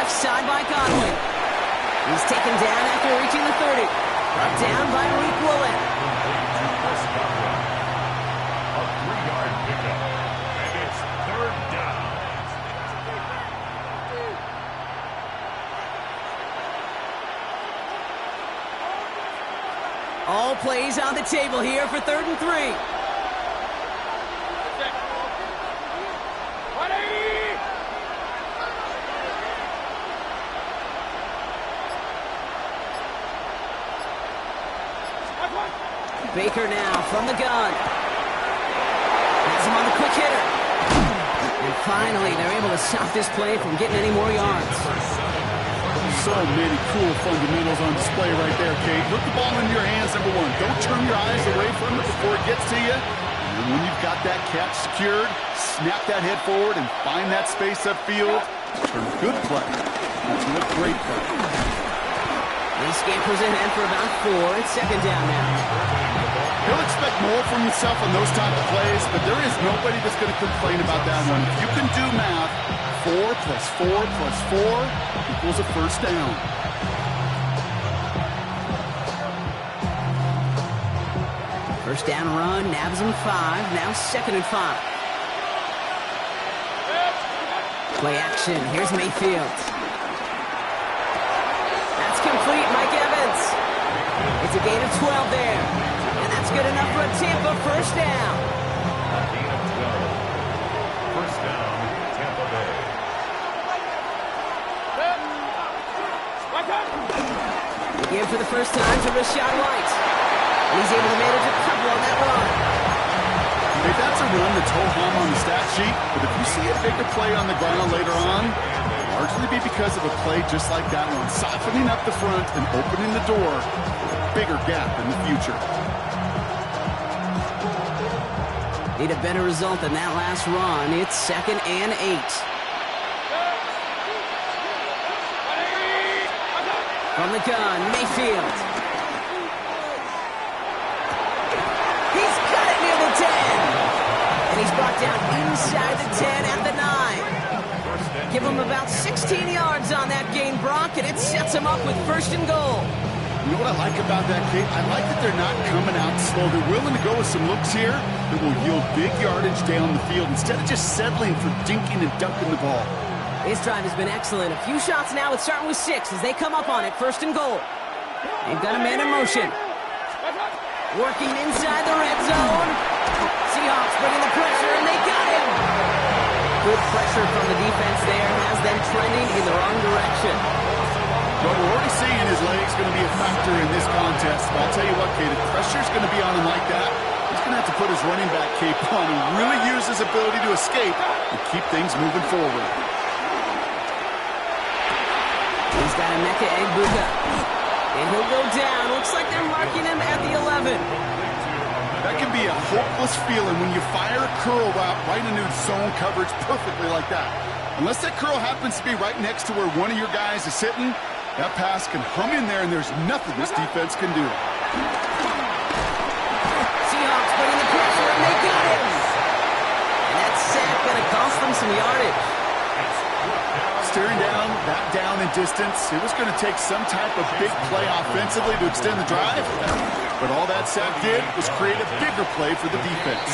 side by Godwin. He's taken down after reaching the 30. Brought down by Malik Woolen. A 3-yard pickup. And it's 3rd down. All plays on the table here for 3rd and 3. Baker now from the gun. Has him on the quick hitter. And finally, they're able to stop this play from getting any more yards. So many cool fundamentals on display right there, Kate. Put the ball in your hands, number one. Don't turn your eyes away from it before it gets to you. And when you've got that catch secured, snap that head forward and find that space upfield. Turn good play into a great play. He scampers ahead for about 4. It's 2nd down now. He'll expect more from himself on those type of plays, but there is nobody that's going to complain about that one. If you can do math, 4 plus 4 plus 4 equals a 1st down. First down run, nabs him 5. Now 2nd and 5. Play action. Here's Mayfield. That's complete. Mike Evans. It's a gain of 12 there. And that's good enough for a Tampa 1st down. A gain of 12. 1st down, Tampa Bay. Again for the first time to Rachaad White. And he's able to manage a couple on that run. Hey, that's a run that's ho-hum on the stat sheet, but if you see a bigger play on the ground later on, it'll largely be because of a play just like that one, softening up the front and opening the door for a bigger gap in the future. Need a better result than that last run. It's 2nd and 8. From the gun, Mayfield. He's got it near the 10. And he's brought down inside the 10 at the 9. Give him about 16 yards on that gain, Brock, and it sets him up with 1st and goal. You know what I like about that, Kate? I like that they're not coming out slow. They're willing to go with some looks here that will yield big yardage down the field instead of just settling for dinking and dunking the ball. This drive has been excellent. A few shots now. It's starting with 6 as they come up on it. 1st and goal. They've got a man in motion. Working inside the red zone. Seahawks bringing the pressure, and they got him. Good pressure from the defense there has them trending in the wrong direction. Well, we're already seeing his leg's going to be a factor in this contest. But I'll tell you what, Kate, if pressure's going to be on him like that, he's going to have to put his running back cape on and really use his ability to escape and keep things moving forward. He's got Emeka Egbuka. And he'll go down. Looks like they're marking him at the 11. That can be a hopeless feeling when you fire a curl route right into zone coverage perfectly like that. Unless that curl happens to be right next to where one of your guys is sitting, that pass can hum in there and there's nothing this defense can do. Seahawks bringing the pressure, and they got him. And that sack going to cost them some yardage. Staring down, back down in distance. It was going to take some type of big play offensively to extend the drive. But all that sack did was create a bigger play for the defense.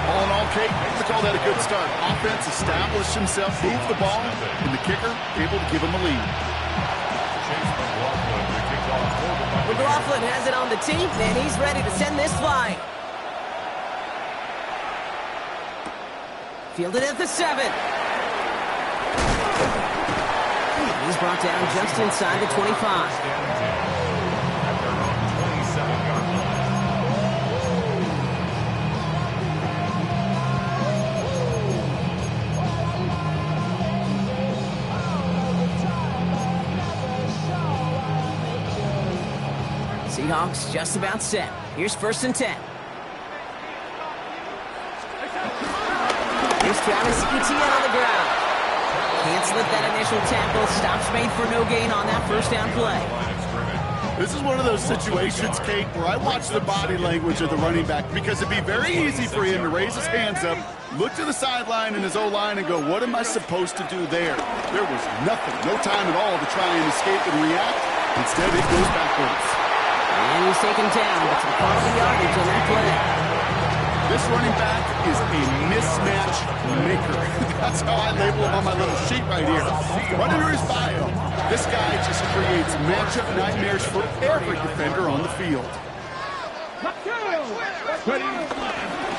All in all, Kate, we call that a good start. Offense established himself, moved the ball, and the kicker able to give him a lead. McLaughlin has it on the tee, and he's ready to send this flying. Fielded at the 7. He's brought down just inside the 25. Seahawks just about set. Here's 1st and 10. Here's Travis Etienne on the ground. Can't slip that initial tackle. Stops made for no gain on that 1st down play. This is one of those situations, Kate, where I watch the body language of the running back because it'd be very easy for him to raise his hands up, look to the sideline in his O-line and go, what am I supposed to do there? There was nothing, no time at all to try and escape and react. Instead, it goes backwards. And he's taken down, but some quality yardage on that play. This running back is a mismatch maker. That's how I label him on my little sheet right here. Right under his bio, this guy just creates matchup nightmares for every defender on the field.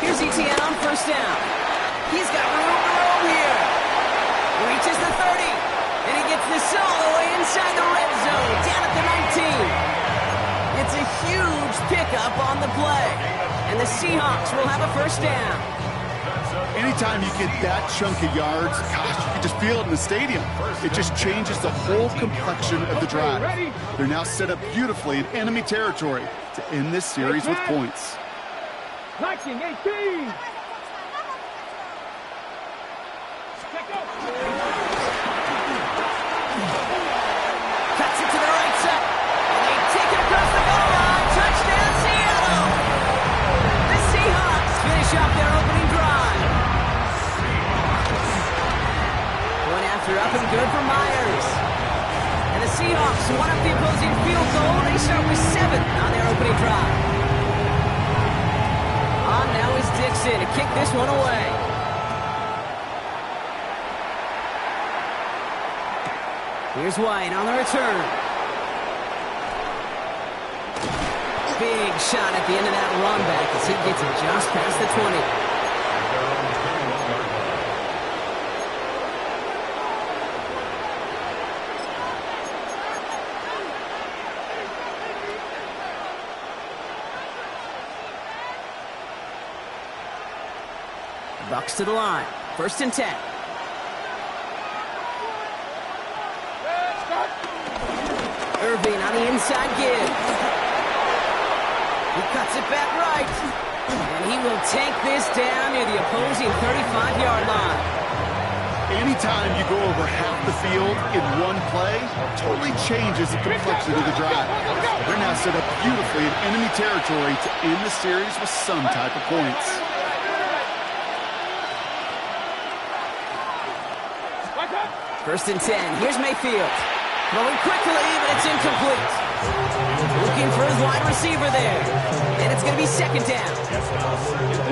Here's Etienne on first down. He's got room to roam here. Reaches the 30, and he gets this all the way inside the red zone, down at the 19. It's a huge pickup on the play, and the Seahawks will have a first down. Anytime you get that chunk of yards, gosh, you can just feel it in the stadium. It just changes the whole complexion of the drive. They're now set up beautifully in enemy territory to end this series with points. Flexing 18. Up and good for Myers. And the Seahawks won up the opposing field goal. They start with 7 on their opening drive. On now is Dixon to kick this one away. Here's White on the return. Big shot at the end of that run back as he gets it just past the 20. Bucks to the line. First and 10. Irving on the inside give. He cuts it back right. And he will take this down near the opposing 35-yard line. Anytime you go over half the field in one play, totally changes the complexion of the drive. They're now set up beautifully in enemy territory to end the series with some type of points. First and 10. Here's Mayfield. Throwing quickly, but it's incomplete. Looking for his wide receiver there. And it's going to be second down.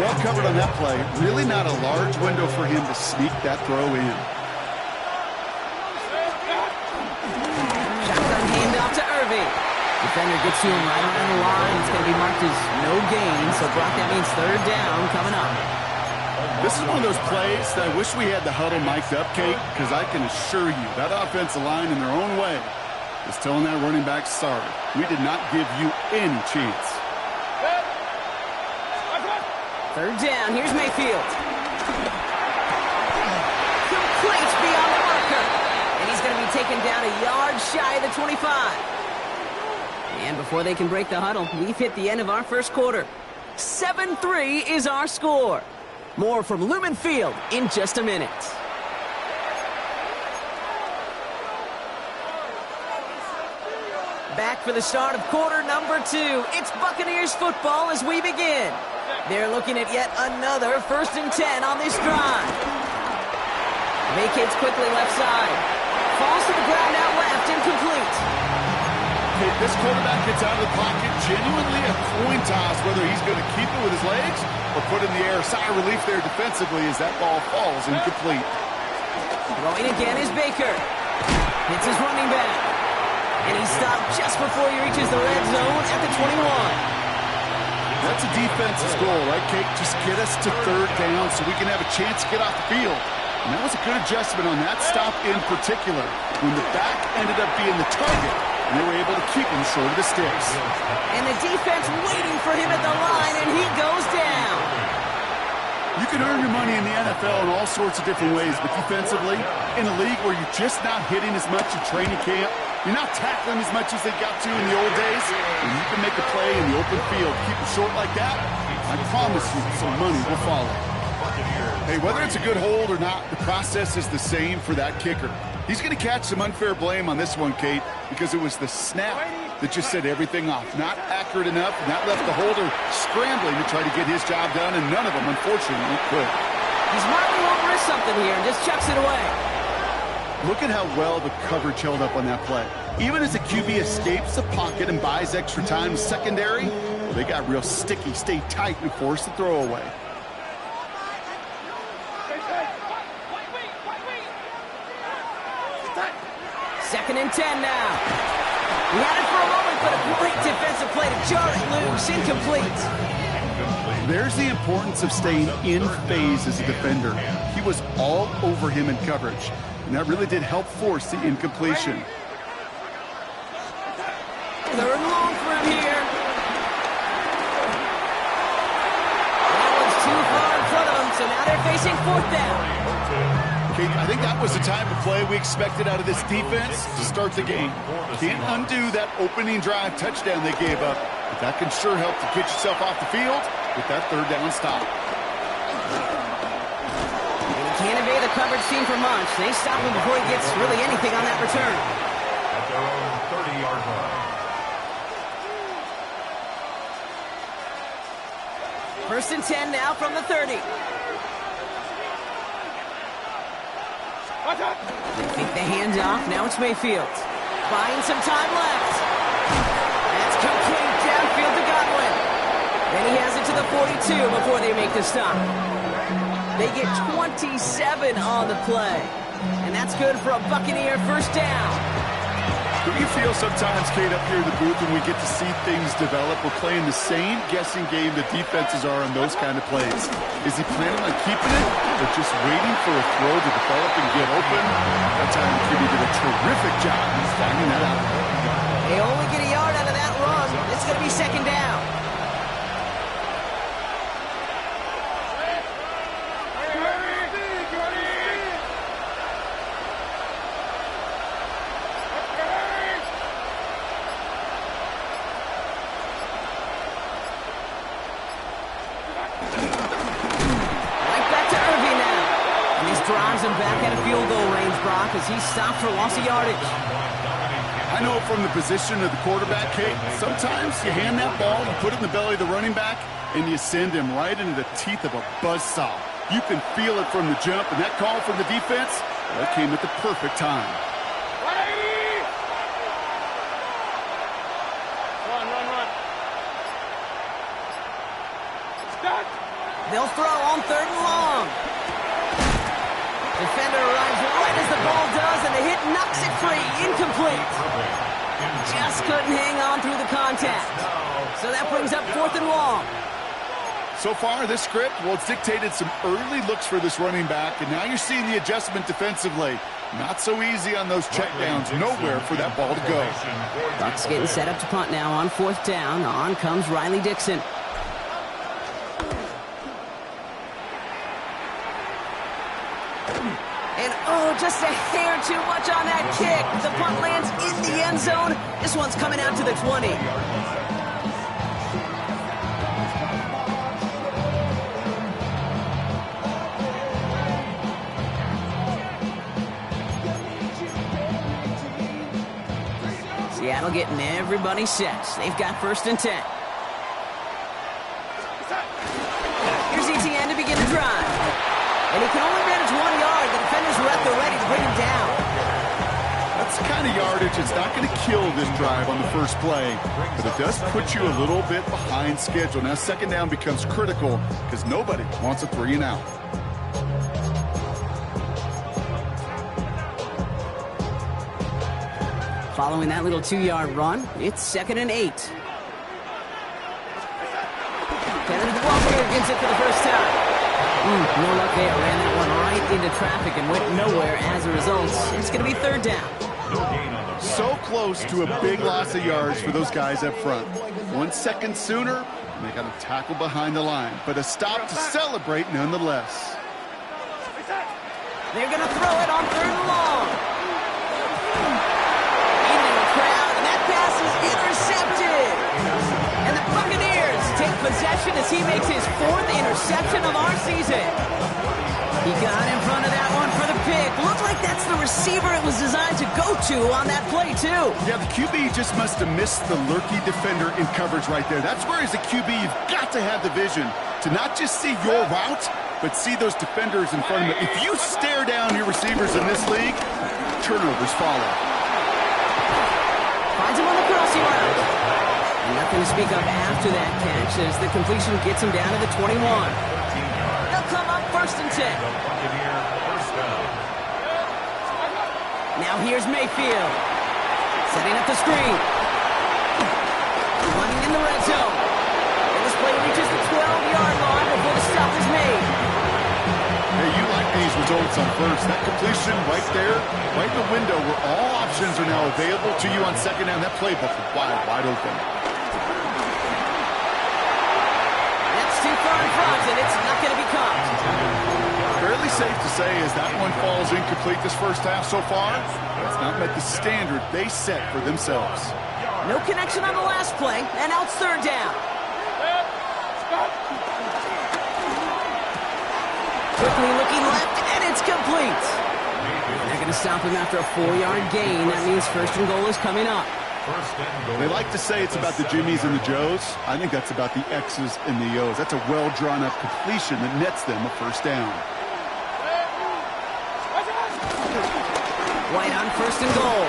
Well covered on that play. Really not a large window for him to sneak that throw in. Shotgun handoff to Irving. Defender gets to him right around the line. It's going to be marked as no gain. So Brock, that means third down coming up. This is one of those plays that I wish we had the huddle mic'd up, Kate, because I can assure you that offensive line in their own way is telling that running back, sorry, we did not give you any chance. Third down, here's Mayfield. Complete beyond the marker. And he's going to be taken down a yard shy of the 25. And before they can break the huddle, we've hit the end of our first quarter. 7-3 is our score. More from Lumen Field in just a minute. Back for the start of quarter number 2. It's Buccaneers football as we begin. They're looking at yet another first and 10 on this drive. Vacates quickly left side. Falls to the ground out left, incomplete. This quarterback gets out of the pocket, genuinely a coin toss whether he's going to keep it with his legs or put in the air. Sigh of relief there defensively as that ball falls incomplete. Throwing again is Baker. Hits his running back. And he's stopped just before he reaches the red zone at the 21. That's a defense's goal, right, Kate? Just get us to third down so we can have a chance to get off the field. And that was a good adjustment on that stop in particular, when the back ended up being the target, and they were able to keep him short of the sticks. And the defense waiting for him at the line, and he goes down. You can earn your money in the NFL in all sorts of different ways, but defensively, in a league where you're just not hitting as much in training camp, you're not tackling as much as they got to in the old days, and you can make a play in the open field, keep it short like that, I promise you some money will follow. Hey, whether it's a good hold or not, the process is the same for that kicker. He's going to catch some unfair blame on this one, Kate, because it was the snap that just set everything off. Not accurate enough, and that left the holder scrambling to try to get his job done, and none of them, unfortunately, could. He's marking over something here and just chucks it away. Look at how well the coverage held up on that play. Even as the QB escapes the pocket and buys extra time secondary, they got real sticky, stay tight, and force the throw away. Second and 10 now. He had it for a moment, but a great defensive play to jar it loose. Incomplete. There's the importance of staying in phase as a defender. He was all over him in coverage, and that really did help force the incompletion. Third and long for him here. That one's too far in front of him, so now they're facing fourth down. I think that was the type of play we expected out of this defense to start the game. Can't undo that opening drive touchdown they gave up, but that can sure help to get yourself off the field with that third down stop. And he can't evade the coverage team for much. They stop him before he gets really anything on that return. At their own 30-yard line. First and 10 now from the 30. They think the hands off. Now it's Mayfield. Buying some time left. That's complete downfield to Godwin. Then he has it to the 42 before they make the stop. They get 27 on the play. And that's good for a Buccaneer first down. Do you feel sometimes, Kate, up here in the booth when we get to see things develop? We're playing the same guessing game the defenses are on those kind of plays. Is he planning on keeping it or just waiting for a throw to develop and get open? That time the QB did a terrific job of finding that out. They only get a yard out of that run. It's going to be second down. Drives him back at a field goal range, Brock, as he stopped for loss of yardage. I know from the position of the quarterback, Kate, sometimes you hand that ball, you put it in the belly of the running back, and you send him right into the teeth of a buzzsaw. You can feel it from the jump, and that call from the defense, that came at the perfect time. They'll throw on third and long. Defender arrives right as the ball does, and the hit knocks it free. Incomplete. Just couldn't hang on through the contact. So that brings up fourth and long. So far, this script, well, it's dictated some early looks for this running back, and now you're seeing the adjustment defensively. Not so easy on those checkdowns. Nowhere for that ball to go. Bucks getting set up to punt now on fourth down. On comes Riley Dixon. And, oh, just a hair too much on that kick. The punt lands in the end zone. This one's coming out to the 20. Seattle getting everybody set. They've got first and 10. Here's ETN to begin the drive. And he can only manage 1 yard. The defenders were at the ready to bring him down. That's the kind of yardage that's not going to kill this drive on the first play, but it does put you a little bit behind schedule. Now second down becomes critical because nobody wants a 3 and out. Following that little 2-yard run, it's second and 8. Kennedy Walker gets it for the first time. No luck there. Ran that one right into traffic and went nowhere as a result. It's going to be third down. So close to a big loss of yards for those guys up front. 1 second sooner, and they got a tackle behind the line. But a stop to celebrate nonetheless. They're going to throw it on third and long. Into the crowd, and that pass is intercepted. And the Buccaneers take possession as he makes his 4th interception of our season. He got in front of that one for the pick. Looked like that's the receiver it was designed to go to on that play, too. Yeah, the QB just must have missed the lurky defender in coverage right there. That's where, as a QB, you've got to have the vision to not just see your route, but see those defenders in front of you. If you stare down your receivers in this league, turnovers follow. Finds him on the crossing route. And nothing to speak of after that catch as the completion gets him down to the 21. They'll come up 1st and 10. Now here's Mayfield. Setting up the screen. Running in the red zone. And this play reaches the 12-yard line before the stop is made. Hey, you like these results on first. That completion right there, right in the window where all options are now available to you on second down. That playbook is wide open. That's too far in front, and it's not going to be caught. Fairly safe to say as that one falls incomplete this first half so far, it's not met the standard they set for themselves. No connection on the last play, and now it's 3rd down. Quickly looking left, and it's complete. They're going to stop him after a 4-yard gain. That means 1st and goal is coming up. They like to say it's about the Jimmies and the Joes. I think that's about the X's and the O's. That's a well-drawn-up completion that nets them a 1st down. White on 1st and goal.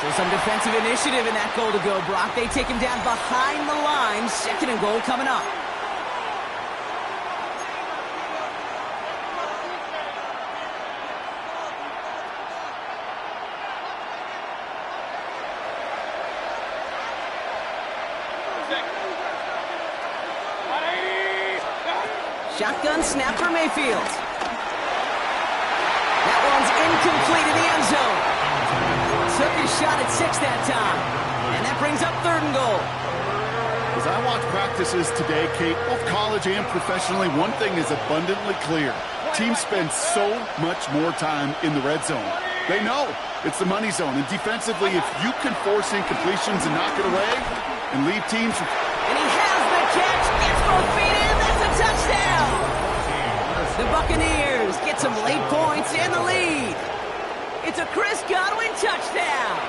So some defensive initiative in that goal to go. Brock, they take him down behind the line. 2nd and goal coming up. Shotgun snap for Mayfield. That one's incomplete in the end zone. Took his shot at 6 that time. And that brings up 3rd and goal. As I watch practices today, Kate, both college and professionally, one thing is abundantly clear. Teams spend so much more time in the red zone. They know it's the money zone. And defensively, if you can force incompletions and knock it away and leave teams... And he has the catch. Gets both feet in. That's a touchdown. The Buccaneers get some late points in the lead. It's a Chris Godwin touchdown.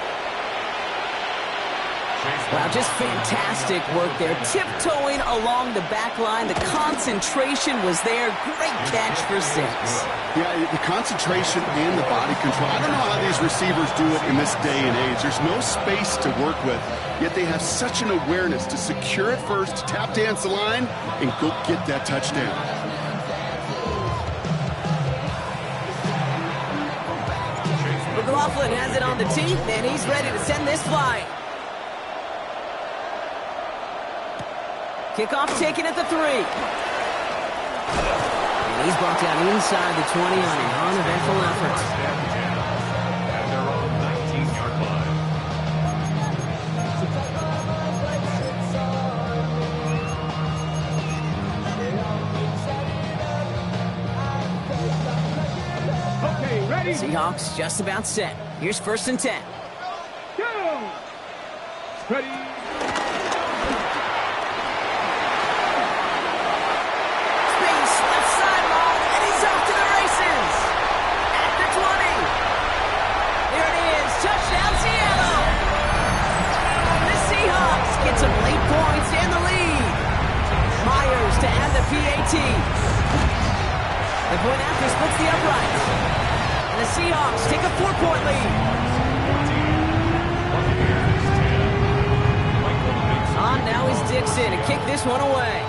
Wow, just fantastic work there. Tiptoeing along the back line. The concentration was there. Great catch for 6. Yeah, the concentration and the body control. I don't know how these receivers do it in this day and age. There's no space to work with, yet they have such an awareness to secure it first, tap dance the line, and go get that touchdown. McLaughlin has it on the tee, and he's ready to send this flying. Kickoff taken at the 3. And he's brought down inside the 20 on an uneventful effort. And they're on the 19-yard line. Okay, ready? Seahawks just about set. Here's 1st and 10. Go! Ready? Space, left sideline, and he's off to the races. At the 20. There it is. Touchdown, Seattle. The Seahawks get some late points in the lead. Myers to add the PAT. The point after splits the uprights. And the Seahawks take a 4-point lead. On now is Dixon to kick this one away.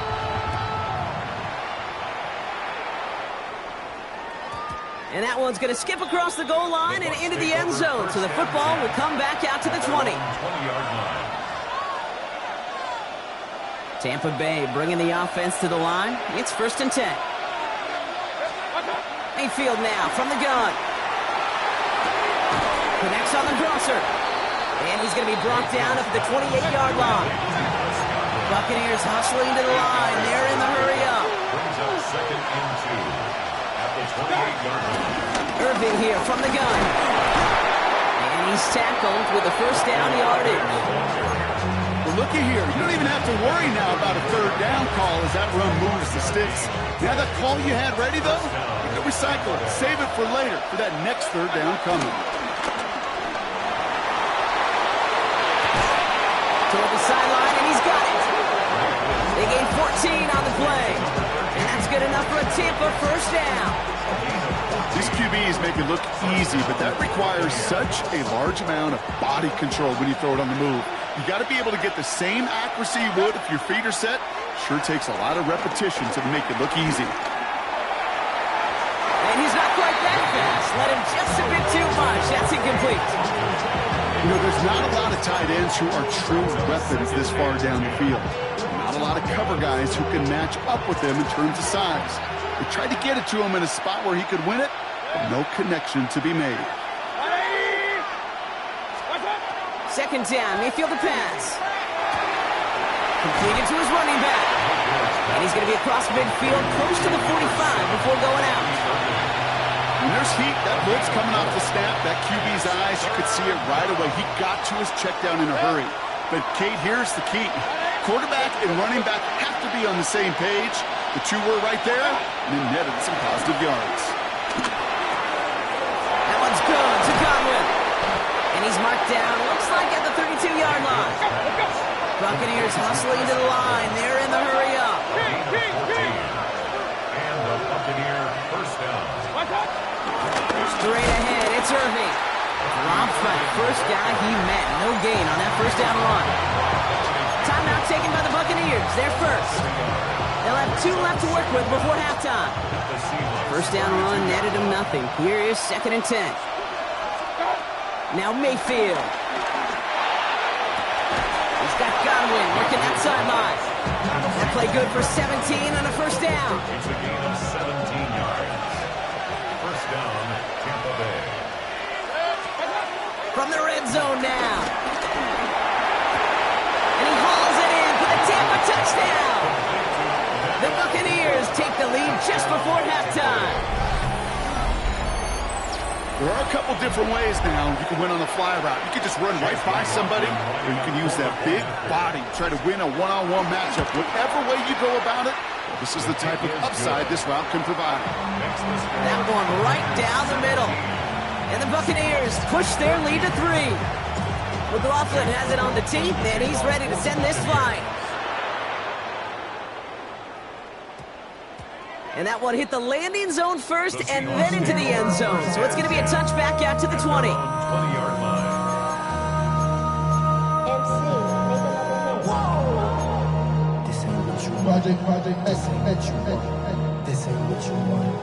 And that one's going to skip across the goal line and into the end zone. So the football will come back out to the 20. 20-yard line. Tampa Bay bringing the offense to the line. It's 1st and 10. Mayfield now from the gun. Connects on the crosser. And he's going to be brought down up at the 28-yard line. Buccaneers hustling to the line. They're in the hurry up. Brings up 2nd and 2 at the 28-yard line. Irving here from the gun. And he's tackled with the 1st down yardage. Well, looky here. You don't even have to worry now about a third down call as that run moves the sticks. Now that call you had ready, though, you can recycle it. Save it for later for that next third down coming. Toward the sideline, and he's got it. They gain 14 on the play. And that's good enough for a Tampa first down. These QBs make it look easy, but that requires such a large amount of body control when you throw it on the move. You got to be able to get the same accuracy you would if your feet are set. Sure takes a lot of repetition to make it look easy. And he's not quite that fast. Let him just a bit too much. That's incomplete. You know, there's not a lot of tight ends who are true weapons this far down the field. Not a lot of cover guys who can match up with them in terms of size. They tried to get it to him in a spot where he could win it, but no connection to be made. Second down, Mayfield to pass. Completed to his running back. And he's going to be across midfield, close to the 45 before going out. When there's heat, that blitz coming off the snap, that QB's eyes, you could see it right away. He got to his check down in a hurry. But, Kate, here's the key. Quarterback and running back have to be on the same page. The two were right there, and it netted some positive yards. That one's good to Godwin. And he's marked down, looks like at the 32-yard line. Buccaneers hustling to the line. They're in the hurry up. And the Buccaneer first down. Straight ahead, it's Irving. Dropped by the first guy he met. No gain on that first down run. Timeout taken by the Buccaneers. They're first. They'll have 2 left to work with before halftime. First down run netted him nothing. Here is 2nd and 10. Now Mayfield. He's got Godwin working that sideline. That play good for 17 on a first down. It's a gain of 17 yards. First down, Tampa Bay. From the red zone now. And he hauls it in for the Tampa touchdown. The Buccaneers take the lead just before halftime. There are a couple different ways now. You can win on the fly route. You can just run right by somebody, or you can use that big body, try to win a one-on-one matchup. Whatever way you go about it, this is the type of upside this route can provide. That one right down the middle. And the Buccaneers push their lead to 3. McLaughlin has it on the teeth, and he's ready to send this flying. And that one hit the landing zone first and then into the end zone. So it's going to be a touchback out to the 20. 20-yard line. This ain't what you want. Project, this ain't what you want. This ain't what you want.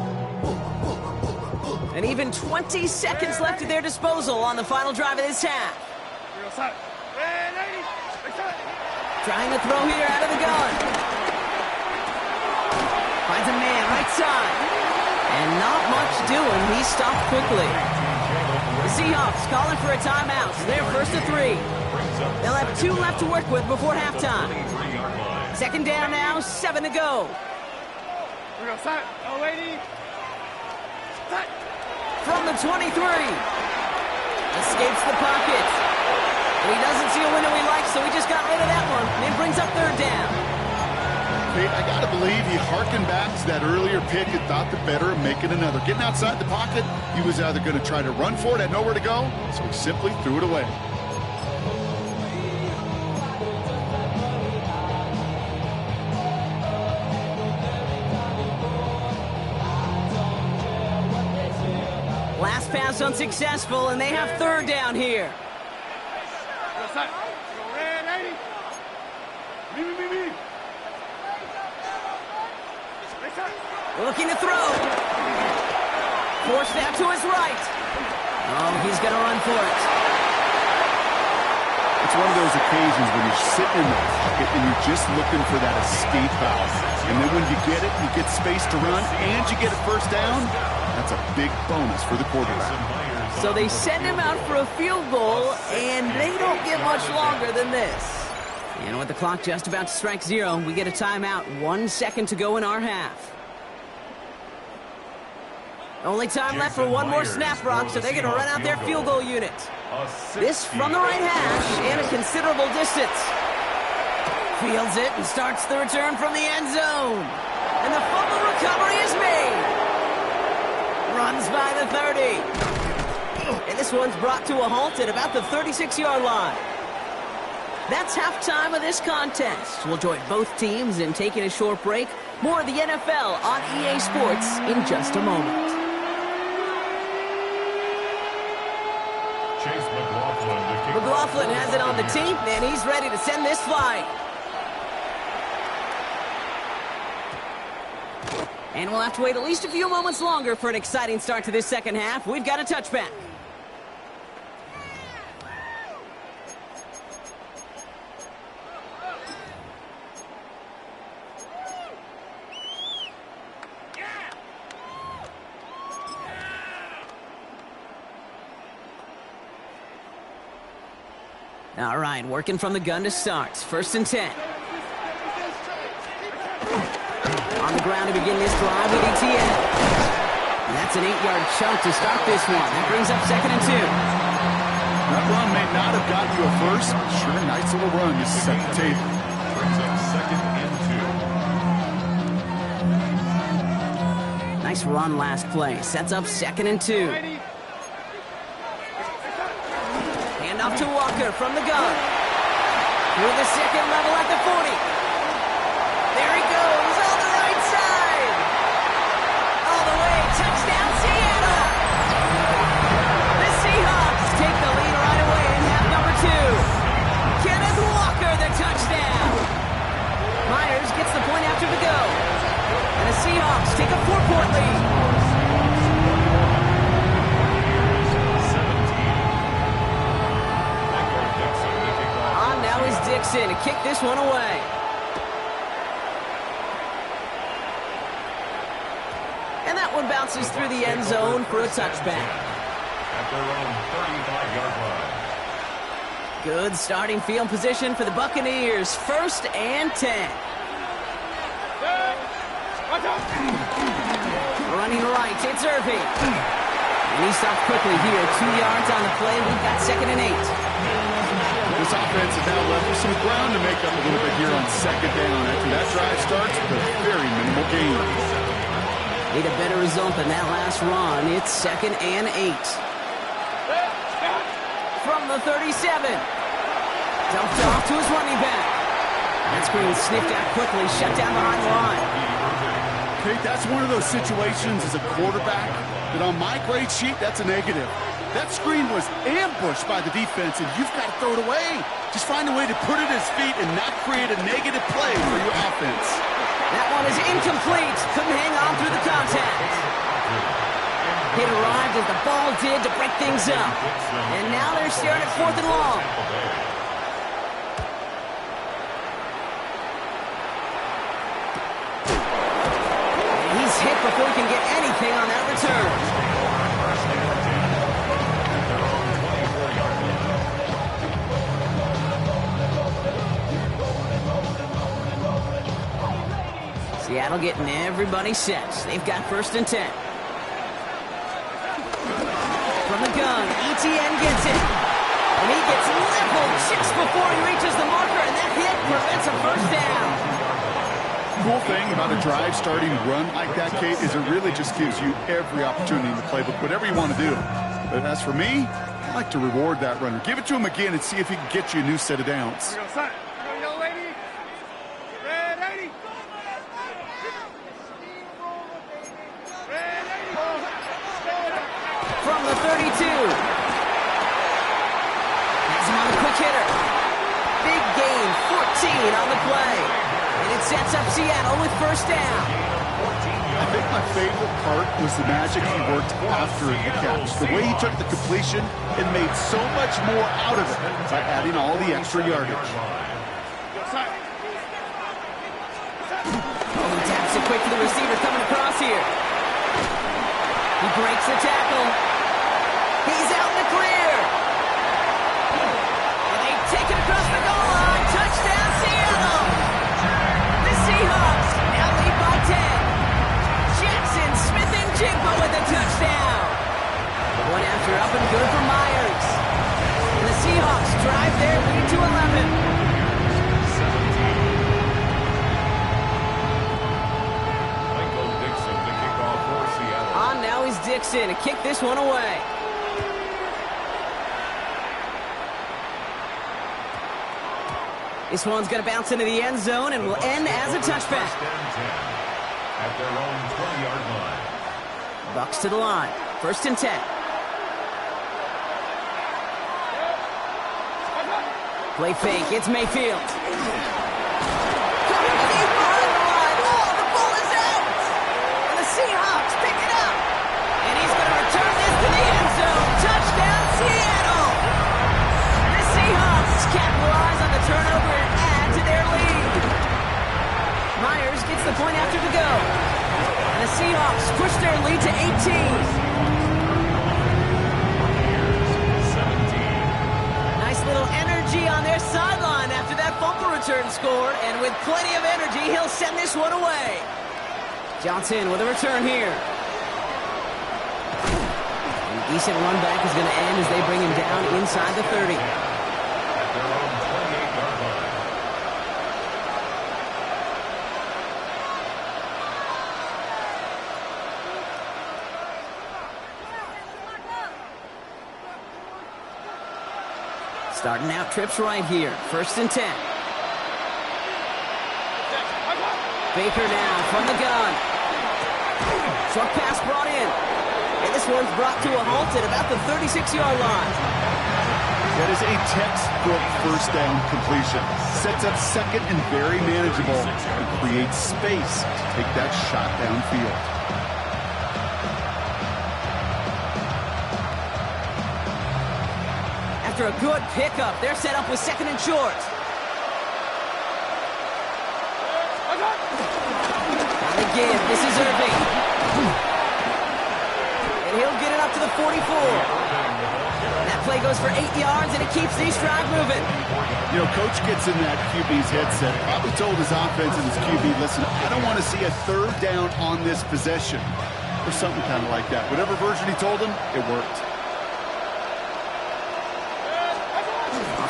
And even 20 seconds left at their disposal on the final drive of this half. Trying to throw here out of the gun. Finds a man right side. And not much doing. He stopped quickly. The Seahawks calling for a timeout. They're first to 3. They'll have 2 left to work with before halftime. Second down now, 7 to go. From the 23. Escapes the pocket. And he doesn't see a window he likes, so he just got rid of that one. And it brings up third down. I got to believe he harkened back to that earlier pick and thought the better of making another. Getting outside the pocket, he was either going to try to run for it, had nowhere to go, so he simply threw it away. Last pass unsuccessful, and they have third down here. Looking to throw. Forced out to his right. Oh, he's going to run for it. It's one of those occasions when you're sitting in the pocket and you're just looking for that escape valve. And then when you get it, you get space to run, and you get a first down. That's a big bonus for the quarterback. So they send him out for a field goal, and they don't get much longer than this. And with the clock just about to strike 0, we get a timeout. 1 second to go in our half. Only time left for one more snap, Brock, so they're going to run out their field goal unit. This from the right hash and a considerable distance. Fields it and starts the return from the end zone. And the fumble recovery is made. Runs by the 30. And this one's brought to a halt at about the 36-yard line. That's halftime of this contest. We'll join both teams in taking a short break. More of the NFL on EA Sports in just a moment. Chase McLaughlin. McLaughlin has it on the team, and he's ready to send this flight. And we'll have to wait at least a few moments longer for an exciting start to this second half. We've got a touchback. All right, working from the gun to start. 1st and 10. On the ground to begin this drive with ETN. And that's an 8-yard chunk to start this one. That brings up 2nd and 2. That run may not have gotten you a first. Sure, nice little run to set the table. Brings up 2nd and 2. Nice run last play. Sets up 2nd and 2. Handoff to Walker from the gun. Through the second level at the 40. There he goes on the right side. All the way. Touchdown, Seattle. The Seahawks take the lead right away in half number 2. Kenneth Walker, the touchdown. Myers gets the point after the go. And the Seahawks take a 4-point lead. 17. On now is Dixon to kick this one away. And that one bounces through the end zone for a touchback. At their own 35-yard line. Good starting field position for the Buccaneers. 1st and 10. Running right, it's Irving. And he stops quickly here. 2 yards on the play. We've got 2nd and 8. This offense has now left with some ground to make up a little bit here on 2nd down. After that drive starts with a very minimal gain. Need a better result than that last run. It's 2nd and 8. From the 37. Dumped off to his running back. That screen sniffed out quickly, shut down behind the line. Okay, that's one of those situations as a quarterback that on my grade sheet, that's a negative. That screen was ambushed by the defense, and you've got to throw it away. Just find a way to put it at his feet and not create a negative play for your offense. That one is incomplete. Couldn't hang on through the contact. Hit arrived as the ball did to break things up. And now they're staring at 4th and long. And he's hit before he can get anything on that return. Seattle getting everybody set. They've got 1st and 10. From the gun, ETN gets it. And he gets leveled just before he reaches the marker, and that hit prevents a 1st down. Cool thing about a drive starting run like that, Kate, is it really just gives you every opportunity in the playbook, whatever you want to do. But as for me, I like to reward that runner. Give it to him again and see if he can get you a new set of downs. From the 32. Has him on the quick hitter. Big gain, 14 on the play. And it sets up Seattle with 1st down. I think my favorite part was the magic he worked after the catch. The way he took the completion and made so much more out of it by adding all the extra yardage. Oh, he taps it quick to the receiver coming across here. He breaks the tackle. He's out in the clear. And they take it across the goal line. Touchdown, Seattle. The Seahawks now lead by 10. Jackson, Smith, and Jigba with a touchdown. One after up and good for Myers. And the Seahawks drive their lead to 11. Dixon to kick this one away. This one's going to bounce into the end zone and will end as a touchback. First and 10 at their own 20-yard line. Bucks to the line. First and 10. Play fake. It's Mayfield. Coming deep behind the line. Oh, the ball is out. And the Seahawks pick it up. And he's going to return this to the end zone. Touchdown, Seattle. The Seahawks capitalize on the turnover and add to their lead. Myers gets the point after the go. And the Seahawks push their lead to 18. Little energy on their sideline after that fumble return score, and with plenty of energy, he'll send this one away. Johnson with a return here. And a decent run back is going to end as they bring him down inside the 30. At their own 28-yard line. Starting out trips right here. First and 10. Baker now from the gun. Short pass brought in. And this one's brought to a halt at about the 36-yard line. That is a textbook first down completion. Sets up second and very manageable and creates space to take that shot downfield. After a good pickup, they're set up with second and short. Not again. This is Irving. And he'll get it up to the 44. That play goes for 8 yards, and it keeps these drive moving. You know, Coach gets in that QB's headset, probably told his offense and his QB, listen, I don't want to see a third down on this possession. Or something kind of like that. Whatever version he told him, it worked.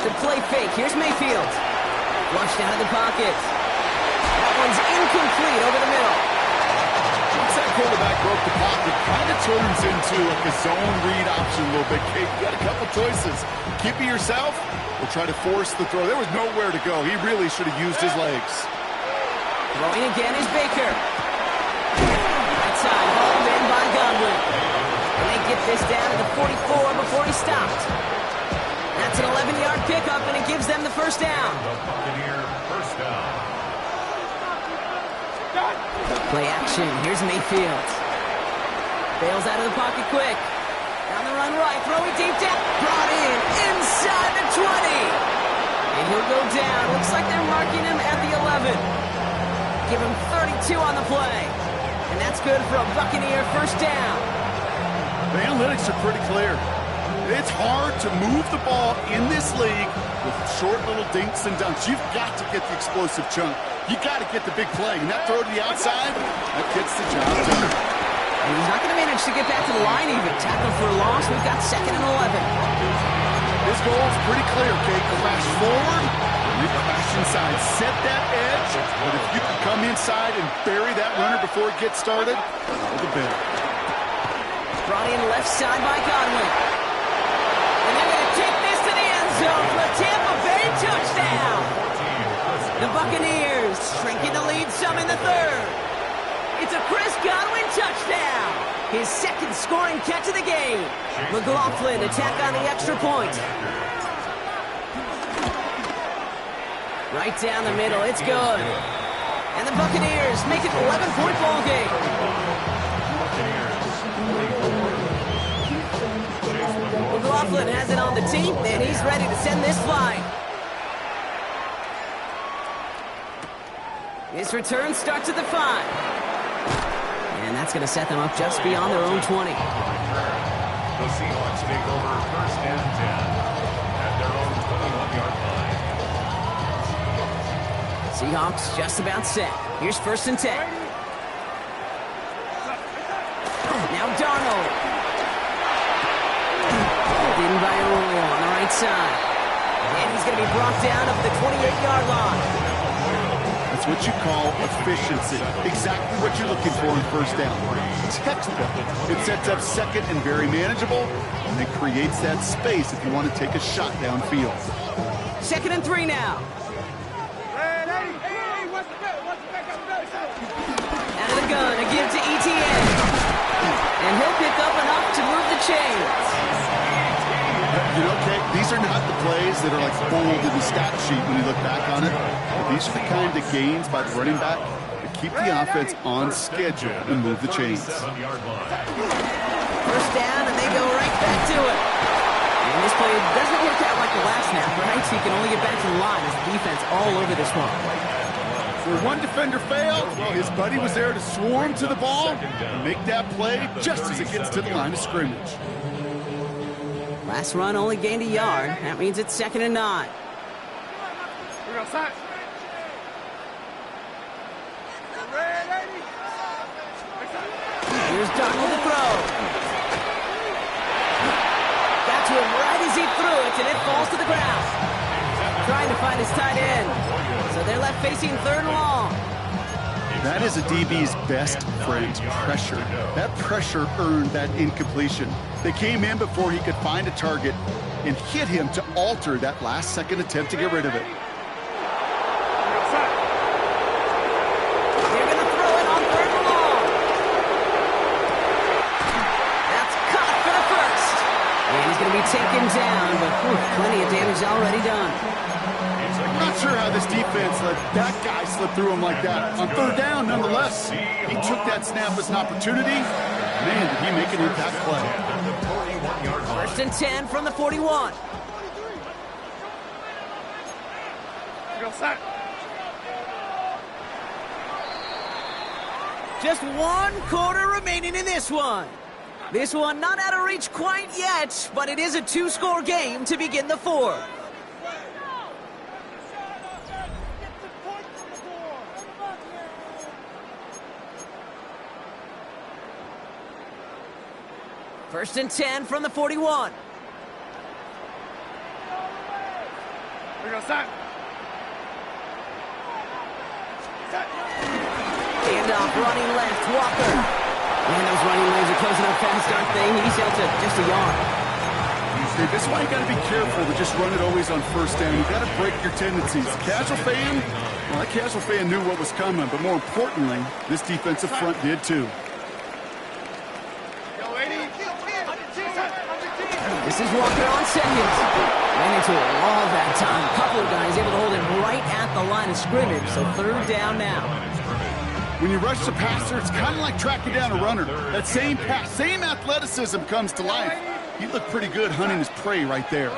The play fake. Here's Mayfield. Flushed out of the pocket. That one's incomplete over the middle. Once that quarterback broke the pocket, kind of turns into like a zone read option a little bit. Kate, you got a couple choices. Keep it yourself or try to force the throw. There was nowhere to go. He really should have used his legs. Throwing again is Baker. Right side, hauled in by Godwin. And they get this down to the 44 before he stopped. That's an 11-yard pickup, and it gives them the first down. The Buccaneer first down. Play action. Here's Mayfield. Bails out of the pocket quick. Down the run right. Throwing deep down. Brought in inside the 20. And he'll go down. Looks like they're marking him at the 11. Give him 32 on the play. And that's good for a Buccaneer first down. The analytics are pretty clear. It's hard to move the ball in this league with short little dinks and dunks. You've got to get the explosive chunk. You got to get the big play. And that throw to the outside, that gets the job done. And he's not going to manage to get back to the line even. Tackle for a loss. We've got second and 11. His goal is pretty clear, Kate. Crash forward, you crash inside. Set that edge. But if you can come inside and bury that runner before it gets started, all the better. Brought in left side by Godwin. And they're going to take this to the end zone for a Tampa Bay touchdown. The Buccaneers shrinking the lead some in the third. It's a Chris Godwin touchdown. His second scoring catch of the game. McLaughlin to tack on the extra point. Right down the middle. It's good. And the Buccaneers make it an 11-point ball game. McLaughlin has it on the team, and he's ready to send this flying. His return starts at the 5. And that's going to set them up just beyond their own 20. The Seahawks take over first and 10 at their own 21-yard line. Seahawks just about set. Here's first and 10. Now Darnold. In by Arroyo on the right side. And he's going to be brought down up the 28-yard line. That's what you call efficiency. Exactly what you're looking for in first down. Textbook. It sets up second and very manageable, and it creates that space if you want to take a shot downfield. 2nd and 3 now. Out of the gun, a give to ETN. And he'll pick up enough to move the chains. You know, Kate, these are not the plays that are like bold in the stat sheet when you look back on it. But these are the kind of gains by the running back that keep the offense on schedule and move the chains. 7-yard line. First down, and they go right back to it. And this play doesn't work out like the last snap, right? So he can only get back to the line as the defense all over this one. Where one defender failed, well, his buddy was there to swarm to the ball and make that play just as it gets to the line of scrimmage. Last run only gained a yard. That means it's 2nd and 9. Here's Darnold to throw. Got to him right as he threw it, and it falls to the ground. Trying to find his tight end. So they're left facing 3rd and long. That is a DB's best friend, pressure. That pressure earned that incompletion. They came in before he could find a target and hit him to alter that last-second attempt to get rid of it. They're going to throw it on 3rd and long. That's caught for the first. And he's going to be taken down, but plenty of damage already done. I'm not sure how this defense let that guy slip through him like that. On 3rd down, nonetheless, he took that snap as an opportunity. Man, did he make an impact play. 1st and 10 from the 41. Just 1 quarter remaining in this one. This one not out of reach quite yet, but it is a 2-score game to begin the 4th. First and 10 from the 41. Handoff running left, Walker. Man, those running lanes are closing up fast, aren't they? He's held to just a yard. This is why you got to be careful to just run it always on 1st down. You got to break your tendencies. Casual fan, well, that casual fan knew what was coming, but more importantly, this defensive front did too. This is Walker on 2nd. Ran into a wall that time. A couple of guys able to hold him right at the line of scrimmage, so 3rd down now. When you rush the passer, it's kind of like tracking down a runner. That same pass, same athleticism comes to life. He looked pretty good hunting his prey right there.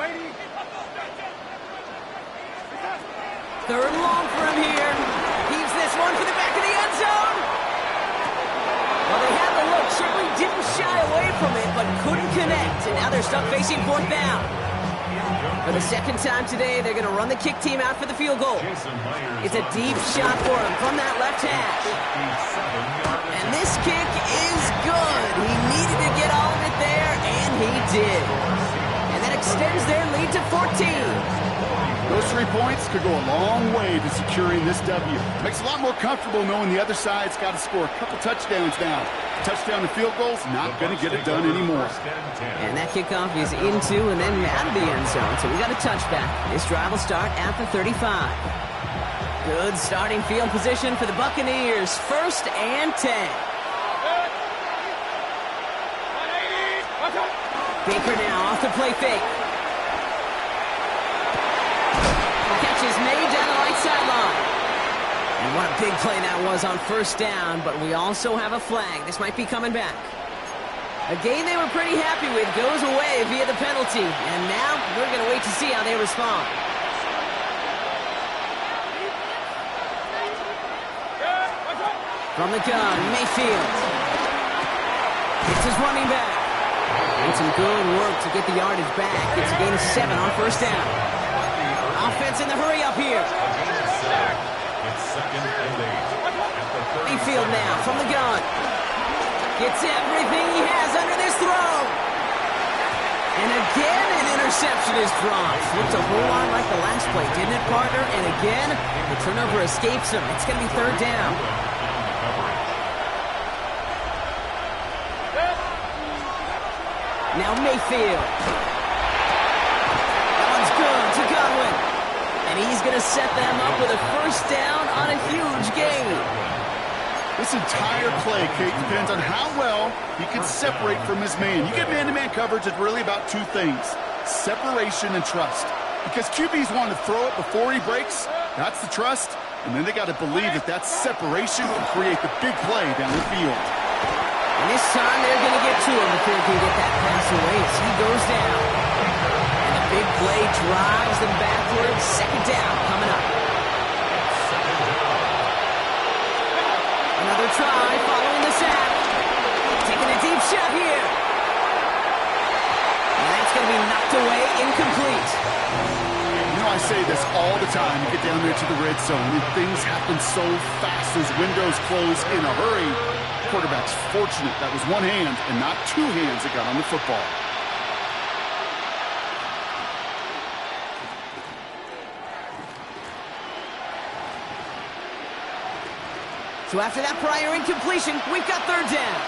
3rd and long for him here. Heaves this one for the back of the end zone. Well, they had the look, certainly didn't shy away from it, but couldn't connect, and now they're stuck facing 4th down. For the 2nd time today, they're going to run the kick team out for the field goal. It's a deep shot for him from that left hash. And this kick is good. He needed to get all of it there, and he did. And that extends their lead to 14. Those 3 points could go a long way to securing this W. Makes it a lot more comfortable knowing the other side's got to score a couple touchdowns now. Touchdown and field goals, not going to get it done anymore. And that kickoff is into and then out of the end zone, so we got a touchback. This drive will start at the 35. Good starting field position for the Buccaneers. 1st and 10. Baker now off the play fake. Catch is made down the right sideline. And what a big play that was on 1st down, but we also have a flag. This might be coming back. A game they were pretty happy with goes away via the penalty. And now we're going to wait to see how they respond. From the gun, Mayfield. It's his running back. And some good work to get the yardage back. It's a gain of 7 on 1st down. Offense in the hurry up here. It's 2nd and 8. Mayfield now from the gun. Gets everything he has under this throw. And again, an interception is dropped. Looked a whole lot like the last play, didn't it, partner? And again, the turnover escapes him. It's going to be third down. Now Mayfield. That one's good to Godwin. And he's going to set them up with a first down on a huge gain. This entire play, Kate, depends on how well he can separate from his man. You get man-to-man coverage, it's really about two things: separation and trust. Because QBs want to throw it before he breaks, that's the trust, and then they got to believe that that separation can create the big play down the field. And this time they're going to get to him before he can get that pass away as he goes down. And the big play drives them backwards. Second down coming up. Another try following the sack. Taking a deep shot here. And that's going to be knocked away, incomplete. You know, I say this all the time. You get down there to the red zone, and things happen so fast. Those windows close in a hurry. Quarterback's fortunate that was one hand and not two hands that got on the football. So after that prior incompletion, we've got third down.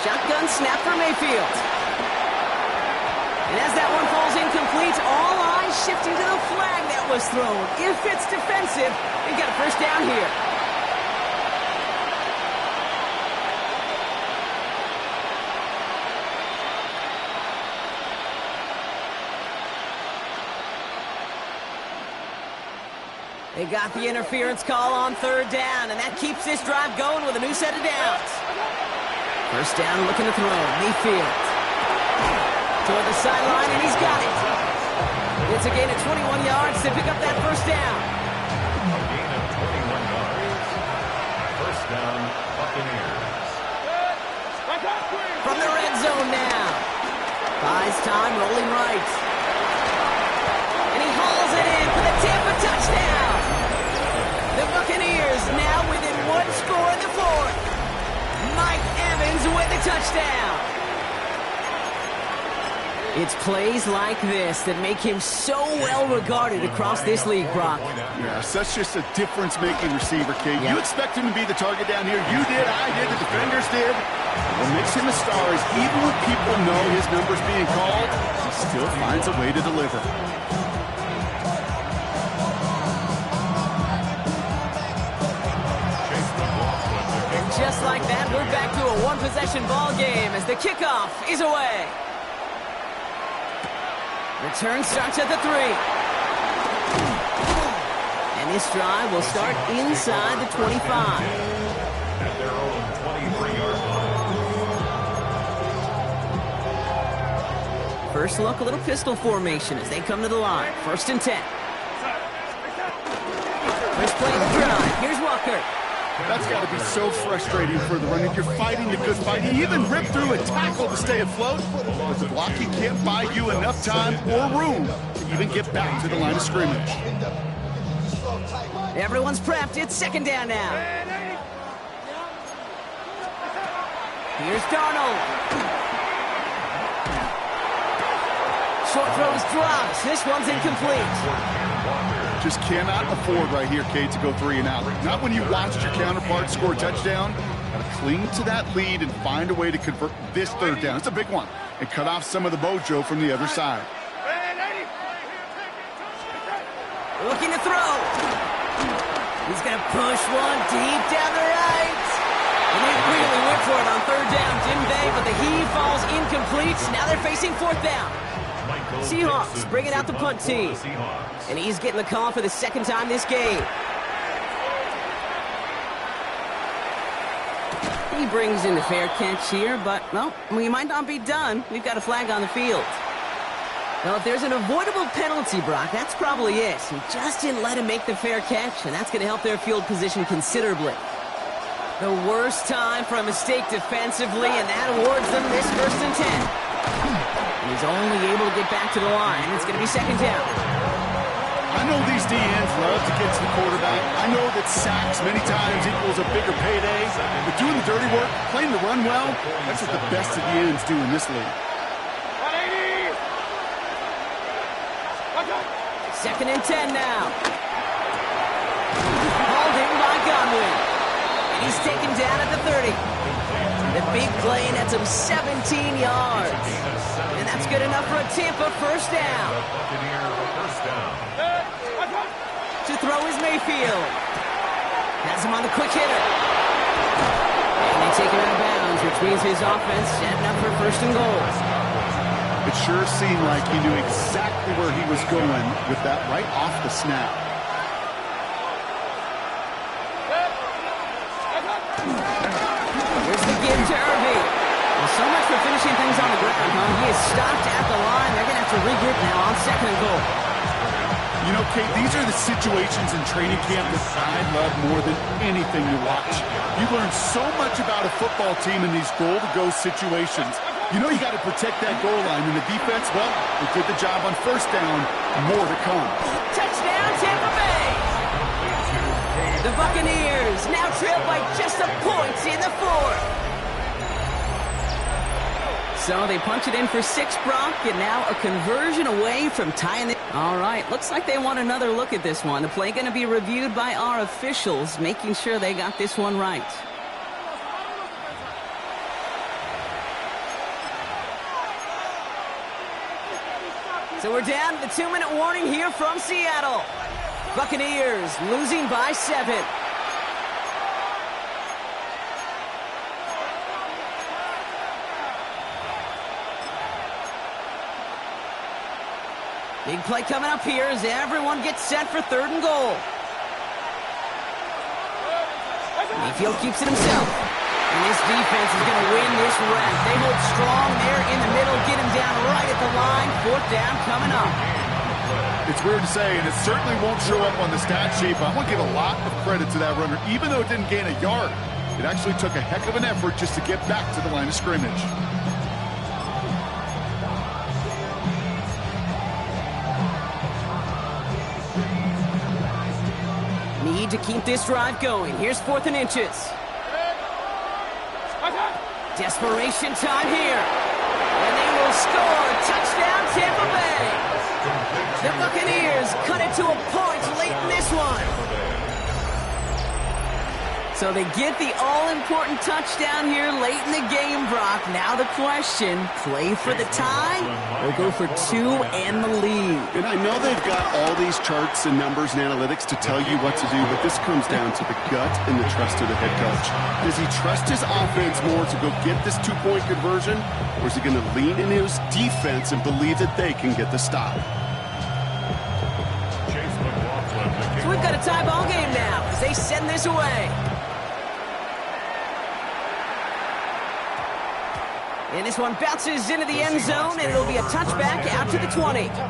Shotgun snap for Mayfield. And as that one falls incomplete, all eyes shifting to the flag that was thrown. If it's defensive, they've got a first down here. They got the interference call on third down, and that keeps this drive going with a new set of downs. First down, looking to throw. Mayfield toward the sideline, and he's got it. It's a gain of 21 yards to pick up that first down. A gain of 21 yards. First down, Buccaneers. From the red zone now. Buys time, rolling right. And he hauls it in for the Tampa touchdown. The Buccaneers now within one score in the fourth. Mike Evans with the touchdown. It's plays like this that make him so well regarded across this league, Brock. Yeah, such just a difference-making receiver, Kate. Yeah. You expect him to be the target down here. You did, I did, the defenders did. What makes him a star is even when people know his number's being called, he still finds a way to deliver. Just like that, we're back to a one-possession ball game as the kickoff is away. Return starts at the 3. And this drive will start inside the 25. At their own 23-yard line. First look, a little pistol formation as they come to the line. First and 10. First play of the drive. Here's Walker. That's got to be so frustrating for the running. You're fighting the good fight. You even rip through a tackle to stay afloat, but the blocking can't buy you enough time or room to even get back to the line of scrimmage. Everyone's prepped. It's second down now. Here's Darnold. Short throws drops. This one's incomplete. Just cannot afford right here, Kate, to go 3 and out. Not when you watched your counterpart score a touchdown. Got to cling to that lead and find a way to convert this third down. It's a big one. And cut off some of the mojo from the other side. Looking to throw. He's going to push one deep down the right. And they really went for it on third down, didn't they? But the heave falls incomplete. Now they're facing fourth down. Seahawks bringing out the punt team. And he's getting the call for the second time this game. He brings in the fair catch here, but, well, we might not be done. We've got a flag on the field. Now, if there's an avoidable penalty, Brock, that's probably it. He just didn't let him make the fair catch, and that's going to help their field position considerably. The worst time for a mistake defensively, and that awards them this first and 10. He's only able to get back to the line. It's going to be second down. I know these DNs love to get to the quarterback. I know that sacks many times equals a bigger payday. But doing the dirty work, playing the run well, that's what the best of the ends do in this league. 2nd and 10 now. Hauled in by Godwin. And he's taken down at the 30. The big play nets him 17 yards. And that's good enough for a Tampa first down. To throw is Mayfield. Has him on the quick hitter. And they take him out of bounds, which means his offense setting up for 1st and goal. It sure seemed like he knew exactly where he was going with that right off the snap. Here's the give to Irving. Well, so much for finishing things on the ground, huh? He is stopped at the line. They're going to have to regroup now on 2nd and goal. You know, Kate, these are the situations in training camp that I love more than anything to watch. You learn so much about a football team in these goal-to-go situations. You know you got to protect that goal line, and the defense, well, they did the job on 1st down. More to come. Touchdown, Tampa Bay! The Buccaneers now trail by just a point in the 4th. So they punch it in for 6, Brock, and now a conversion away from tying it. All right, looks like they want another look at this one. The play going to be reviewed by our officials, making sure they got this one right. So we're down to the 2-minute warning here from Seattle. Buccaneers losing by 7. Big play coming up here as everyone gets set for 3rd and goal. Mayfield keeps it himself. And this defense is going to win this round. They hold strong there in the middle, get him down right at the line. 4th down coming up. It's weird to say, and it certainly won't show up on the stat sheet, but I want to give a lot of credit to that runner. Even though it didn't gain a yard, it actually took a heck of an effort just to get back to the line of scrimmage. Need to keep this drive going. Here's 4th and inches. Desperation time here. And they will score. Touchdown, Tampa Bay. The Buccaneers cut it to a point late in this one. So they get the all-important touchdown here late in the game, Brock. Now the question, play for the tie or go for 2 and the lead? And I know they've got all these charts and numbers and analytics to tell you what to do, but this comes down to the gut and the trust of the head coach. Does he trust his offense more to go get this 2-point conversion, or is he going to lean into his defense and believe that they can get the stop? So we've got a tie ball game now as they send this away. And this one bounces into the end zone, and it'll be a touchback out to the 20. How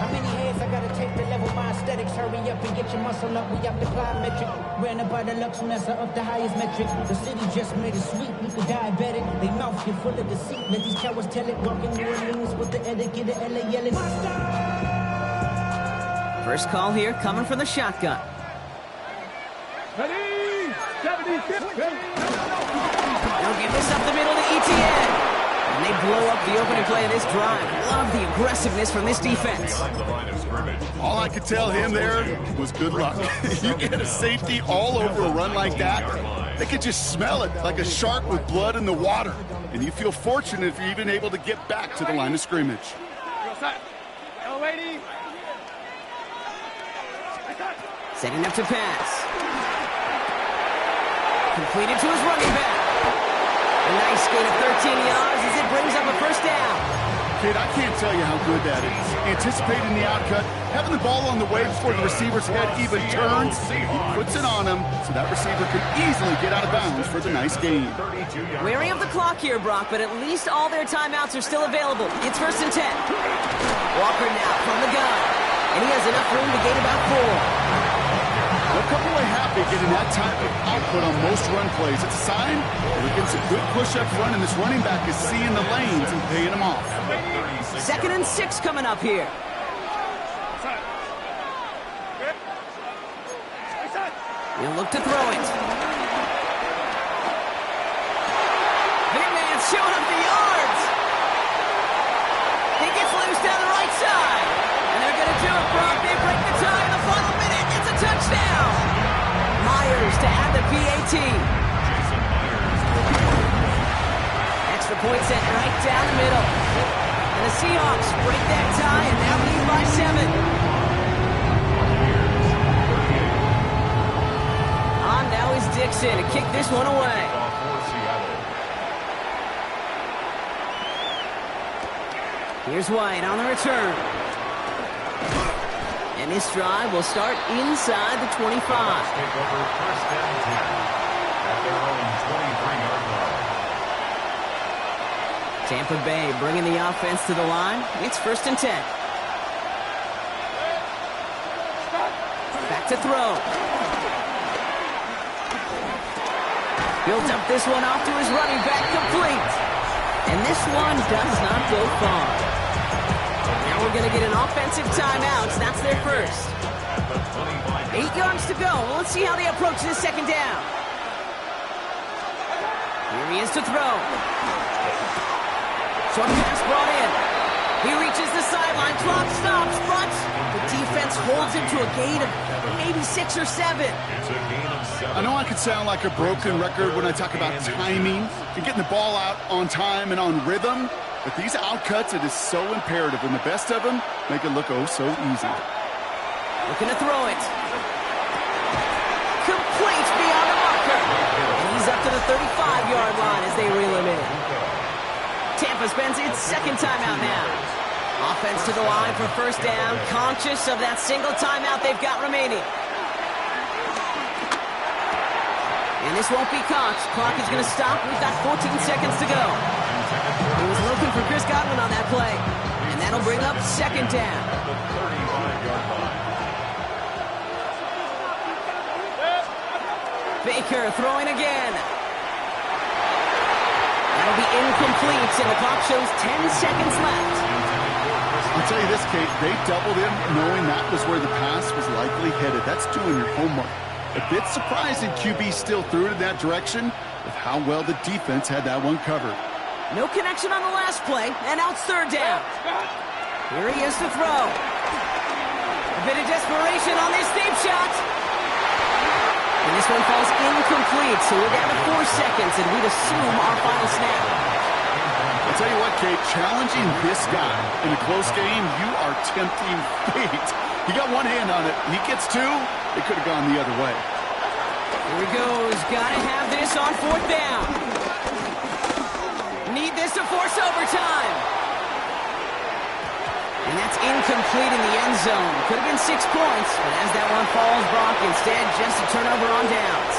many heads I gotta take to level my aesthetics? Hurry up and get your muscle up. We up the plyometric. Ran about the lux when up the highest metric. The city just made it sweet. People diabetic. They mouth get full of deceit. Let these cowards tell it. Walking New Orleans with the etiquette of LA yelling. First call here coming from the shotgun. Ready? 76. They'll give this up the middle to ETN. And they blow up the opening play of this drive. Love the aggressiveness from this defense. All I could tell him there was good luck. You get a safety all over a run like that, they could just smell it like a shark with blood in the water. And you feel fortunate if you're even able to get back to the line of scrimmage. Setting up to pass. Completed to his running back. A nice gain of 13 yards as it brings up a first down. Kid, I can't tell you how good that is. Anticipating the outcut, having the ball on the way before the receiver's head even turns, he puts it on him so that receiver could easily get out of bounds for the nice gain. Wary of the clock here, Brock, but at least all their timeouts are still available. It's 1st and 10. Walker now from the gun, and he has enough room to gain about 4. They'll come away happy getting that type of output on most run plays. It's a sign that we're getting some good push-up run, and this running back is seeing the lanes and paying them off. 2nd and 6 coming up here. He'll look to throw it. Big man showing up the yards. side. And they're going to do it, Brock. They break the tie in the final minute. It's a touchdown. Myers to add the PAT. Extra point sent right down the middle. And the Seahawks break that tie and now lead by 7. On now is Dixon to kick this one away. Here's White on the return. And this drive will start inside the 25. Take over first and 10 at their own 23-yard line. Tampa Bay bringing the offense to the line. It's first and 10. Back to throw. Built up this one off to his running back, complete. And this one does not go far. Now we're going to get an offensive timeout. That's their first. 8 yards to go. Well, let's see how they approach this second down. Here he is to throw. Short pass brought in. He reaches the sideline. Clock stops, but the defense holds him to a gain of maybe 6 or 7. It's a gain of 7. I know I could sound like a broken record when I talk about timing and getting the ball out on time and on rhythm, but these outcuts, it is so imperative, and the best of them make it look oh so easy. Looking to throw it. Complete beyond the marker. And he's up to the 35-yard line as they reel him in. Tampa spends its second timeout now. Offense to the line for first down, conscious of that single timeout they've got remaining. And this won't be caught. Clock is going to stop. We've got 14 seconds to go. He was looking for Chris Godwin on that play. And that'll bring up second down. The 35-yard line. Baker throwing again. That'll be incomplete, and the clock shows 10 seconds left. I'll tell you this, Kate, they doubled him knowing that was where the pass was likely headed. That's doing your homework. A bit surprising QB still threw it in that direction with how well the defense had that one covered. No connection on the last play, and now it's third down. Here he is to throw. A bit of desperation on this deep shot. And this one falls incomplete, so we're down to 4 seconds, and we'd assume our final snap. I'll tell you what, Kate, challenging this guy in a close game, you are tempting fate. He got one hand on it. He gets two. It could have gone the other way. Here he goes. Got to have this on fourth down. Need this to force overtime. And that's incomplete in the end zone. Could have been 6 points, but as that one falls, Brock, instead just a turnover on downs.